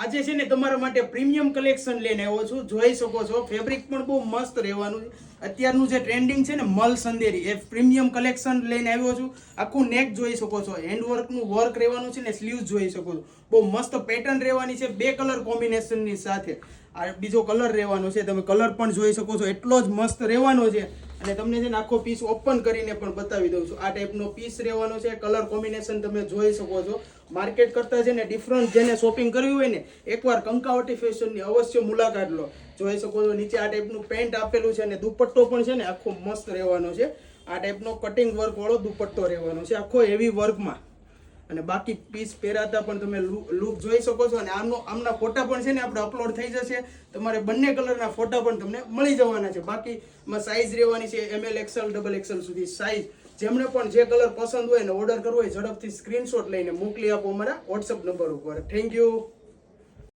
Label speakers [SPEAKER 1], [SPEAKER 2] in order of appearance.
[SPEAKER 1] આજે છે ને તમારા માટે પ્રીમિયમ કલેક્શન લઈને આવ્યો છું. જોઈ શકો છો ફેબ્રિક પણ બહુ મસ્ત રહેવાનું છે. અત્યારનું જે ટ્રેન્ડિંગ છે ને મલ સંદેરી એ પ્રીમિયમ કલેક્શન લઈને આવ્યો છું. આખું નેક જોઈ શકો છો, હેન્ડવર્કનું વર્ક રહેવાનું છે ને સ્લીવ્સ જોઈ શકો છો. બહુ મસ્ત પેટર્ન રહેવાની છે, 2 કલર કોમ્બિનેશનની સાથે. આ બીજો કલર રહેવાનો છે, તમે કલર પણ જોઈ શકો છો, એટલો જ મસ્ત રહેવાનો છે. અને તમને છે ને આખો પીસ ઓપન કરીને પણ બતાવી દઉં છું. આ ટાઈપનો પીસ રહેવાનો છે, કલર કોમ્બિનેશન તમે જોઈ શકો છો. માર્કેટ કરતા છે ને ડિફરન્ટ, જેને શોપિંગ કરવી હોય ને એકવાર કંકાવટી ફેશનની અવશ્ય મુલાકાત લો. જોઈ શકો છો નીચે આ ટાઈપનું પેન્ટ આપેલું છે અને દુપટ્ટો પણ છે ને આખો મસ્ત રહેવાનો છે. આ ટાઈપનો કટિંગ વર્ક વાળો દુપટ્ટો રહેવાનો છે, આખો હેવી વર્કમાં. અને બાકી પીસ પહેરાતા પણ તમે લુક જોઈ શકો છો. અને આમના ફોટા પણ છે ને આપણે અપલોડ થઈ જશે, તમારે બંને કલરના ફોટા પણ તમને મળી જવાના છે. બાકી સાઇઝ રહેવાની છે ML XL XXL સુધી સાઇઝ. જેમને પણ જે કલર પસંદ હોય ને ઓર્ડર કરવો હોય ઝડપથી સ્ક્રીનશોટ લઈને મોકલી આપો અમારા WhatsApp નંબર ઉપર. Thank you.